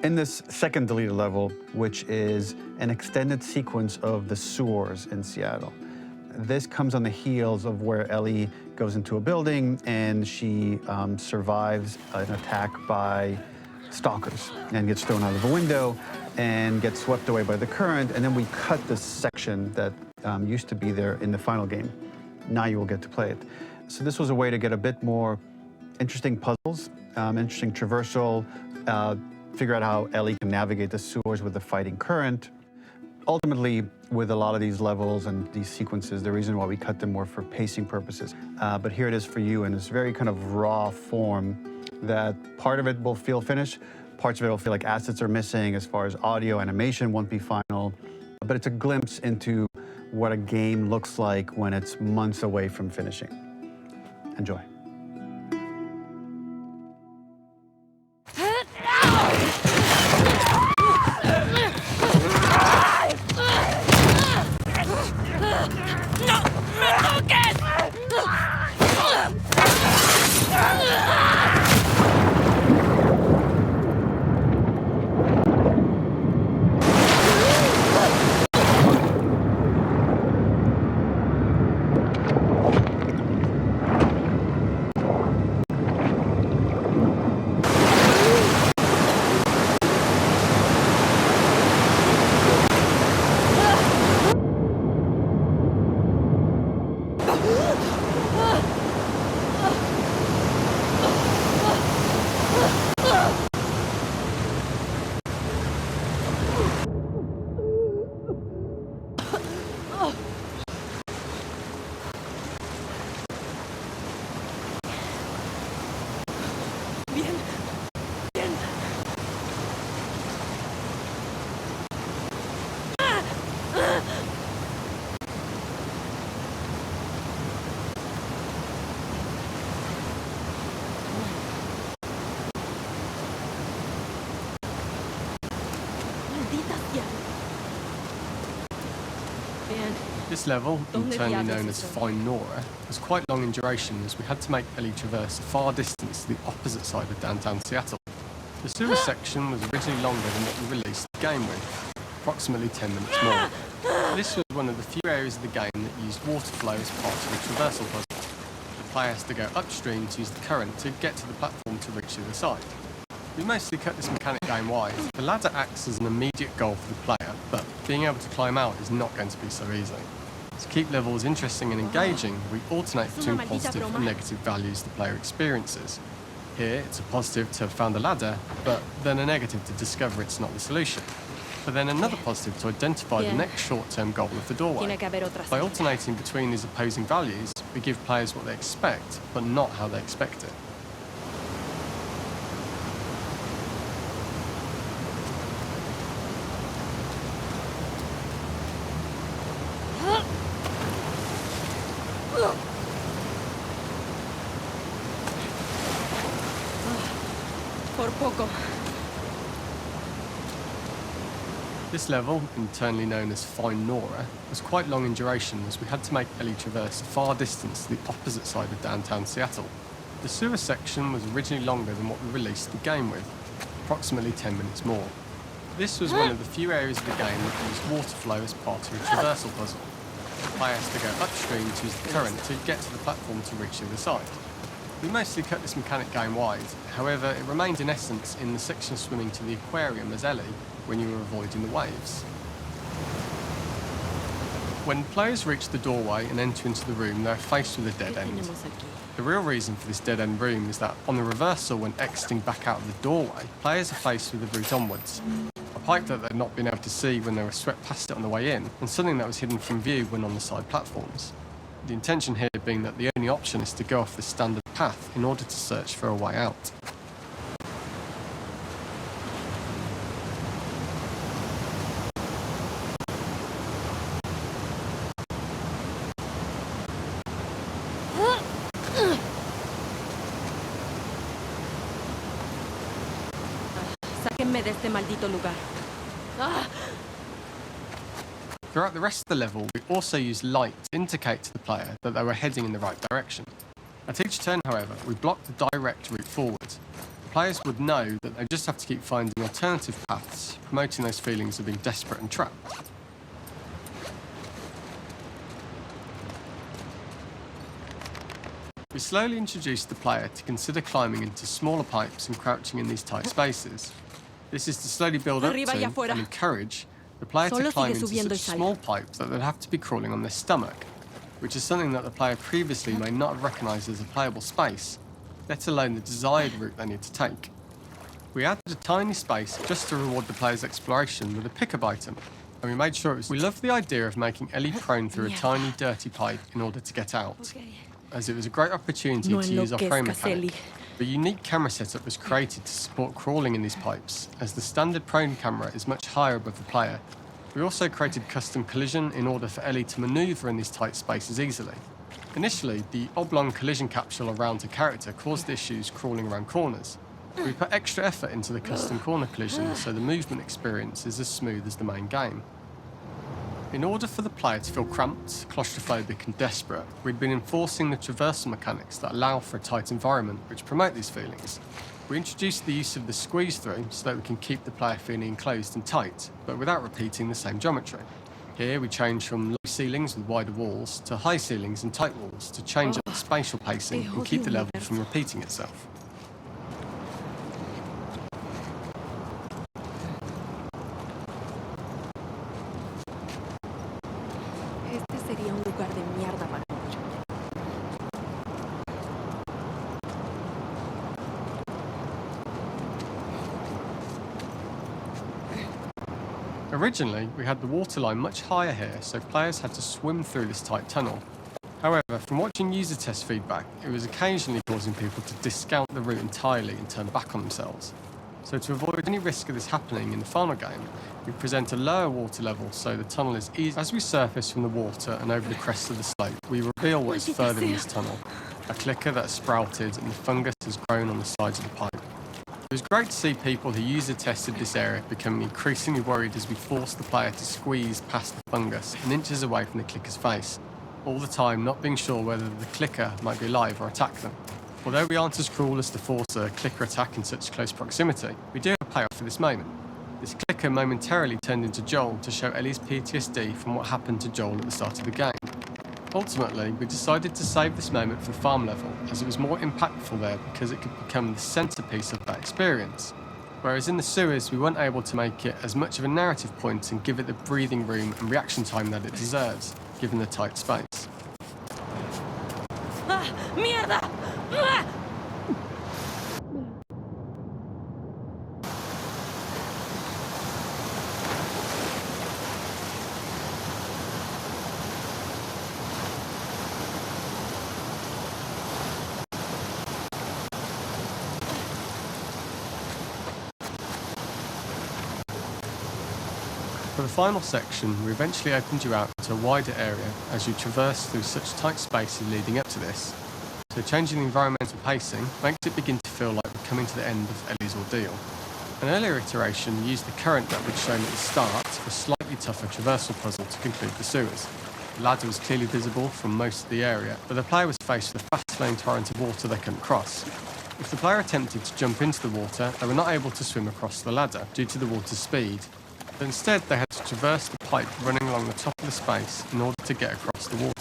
In this second deleted level, which is an extended sequence of the sewers in Seattle, this comes on the heels of where Ellie goes into a building and she survives an attack by stalkers and gets thrown out of a window and gets swept away by the current. And then we cut this section that used to be there in the final game. Now you will get to play it. So this was a way to get a bit more interesting puzzles, interesting traversal, figure out how Ellie can navigate the sewers with the fighting current. Ultimately, with a lot of these levels and these sequences, the reason why we cut them were for pacing purposes. But here it is for you in this very kind of raw form that part of it will feel finished, parts of it will feel like assets are missing as far as audio, animation won't be final. But it's a glimpse into what a game looks like when it's months away from finishing. Enjoy. This level, internally known as Find Nora, was quite long in duration as we had to make Ellie traverse a far distance to the opposite side of downtown Seattle. The sewer section was originally longer than what we released the game with, approximately 10 minutes more. This was one of the few areas of the game that used water flow as part of the traversal puzzle. The player has to go upstream to use the current to get to the platform to reach the other side. We mostly cut this mechanic game-wide. The ladder acts as an immediate goal for the player, but being able to climb out is not going to be so easy. To keep levels interesting and engaging, we alternate between positive and negative values the player experiences. Here, it's a positive to have found the ladder, but then a negative to discover it's not the solution. But then another positive to identify the next short-term goal of the doorway. By alternating between these opposing values, we give players what they expect, but not how they expect it. Por poco. This level, internally known as Find Nora, was quite long in duration as we had to make Ellie traverse a far distance to the opposite side of downtown Seattle. The sewer section was originally longer than what we released the game with, approximately 10 minutes more. This was one of the few areas of the game that used water flow as part of a traversal puzzle. The player has to go upstream to use the current to get to the platform to reach the other side. We mostly cut this mechanic game wide, however it remained in essence in the section swimming to the aquarium as Ellie when you were avoiding the waves. When players reach the doorway and enter into the room, they are faced with a dead end. The real reason for this dead end room is that on the reversal when exiting back out of the doorway, players are faced with the route onwards. A pipe that they'd not been able to see when they were swept past it on the way in, and something that was hidden from view when on the side platforms. The intention here being that the only option is to go off the standard path in order to search for a way out. Sáquenme de este maldito lugar. Throughout the rest of the level, we also used light to indicate to the player that they were heading in the right direction. At each turn, however, we blocked the direct route forward. players would know that they just have to keep finding alternative paths, promoting those feelings of being desperate and trapped. We slowly introduced the player to consider climbing into smaller pipes and crouching in these tight spaces. This is to slowly build up Arriba y to afuera. and encourage the player Solo to climb sigue into subiendo y such sale. small pipes that they'd have to be crawling on their stomach, which is something that the player previously may not have recognised as a playable space, let alone the desired route they need to take. We added a tiny space just to reward the player's exploration with a pickup item, and we made sure it was... We loved the idea of making Ellie prone through a tiny dirty pipe in order to get out, as it was a great opportunity No to use our prone enloquezcas, mechanic. Ellie. A unique camera setup was created to support crawling in these pipes, as the standard prone camera is much higher above the player. We also created custom collision in order for Ellie to manoeuvre in these tight spaces easily. Initially, the oblong collision capsule around her character caused issues crawling around corners. We put extra effort into the custom corner collision, so the movement experience is as smooth as the main game. In order for the player to feel cramped, claustrophobic and desperate, we'd been enforcing the traversal mechanics that allow for a tight environment which promote these feelings. We introduced the use of the squeeze through so that we can keep the player feeling enclosed and tight, but without repeating the same geometry. Here we change from low ceilings with wider walls to high ceilings and tight walls to change up the spatial pacing and keep the level from repeating itself. Este sería un lugar de mierda para morir. Originally, we had the waterline much higher here, so players had to swim through this tight tunnel. However, from watching user test feedback, it was occasionally causing people to discount the route entirely and turn back on themselves. So to avoid any risk of this happening in the final game, we present a lower water level so the tunnel is easy. As we surface from the water and over the crest of the slope, we reveal what is further in this tunnel. A clicker that has sprouted and the fungus has grown on the sides of the pipe. It was great to see people who user tested this area becoming increasingly worried as we forced the player to squeeze past the fungus and inches away from the clicker's face, all the time not being sure whether the clicker might be alive or attack them. Although we aren't as cruel as to force a clicker attack in such close proximity, we do have a payoff for this moment. This clicker momentarily turned into Joel to show Ellie's PTSD from what happened to Joel at the start of the game. Ultimately, we decided to save this moment for the farm level, as it was more impactful there because it could become the centrepiece of that experience. Whereas in the sewers, we weren't able to make it as much of a narrative point and give it the breathing room and reaction time that it deserves, given the tight space. ¡Ah! ¡Mierda! ¡Ah! For the final section, we eventually opened you out to a wider area as you traverse through such tight spaces leading up to this. So changing the environmental pacing makes it begin to feel like we're coming to the end of Ellie's ordeal. An earlier iteration used the current that we'd shown at the start for a slightly tougher traversal puzzle to conclude the sewers. The ladder was clearly visible from most of the area, but the player was faced with a fast-flowing torrent of water they couldn't cross. If the player attempted to jump into the water, they were not able to swim across the ladder due to the water's speed. But instead they had to traverse the pipe running along the top of the space in order to get across the water.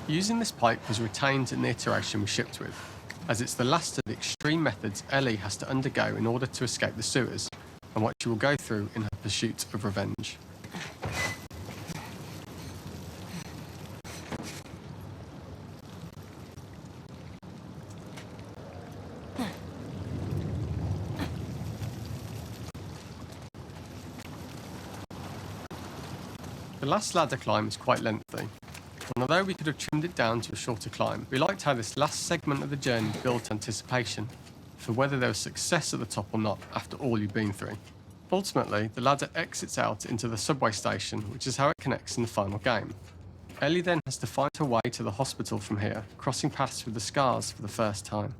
Using this pipe was retained in the iteration we shipped with, as it's the last of the extreme methods Ellie has to undergo in order to escape the sewers, and what she will go through in her pursuit of revenge. The last ladder climb is quite lengthy. And although we could have trimmed it down to a shorter climb, we liked how this last segment of the journey built anticipation for whether there was success at the top or not after all you've been through. Ultimately, the ladder exits out into the subway station, which is how it connects in the final game. Ellie then has to find her way to the hospital from here, crossing paths with the scars for the first time.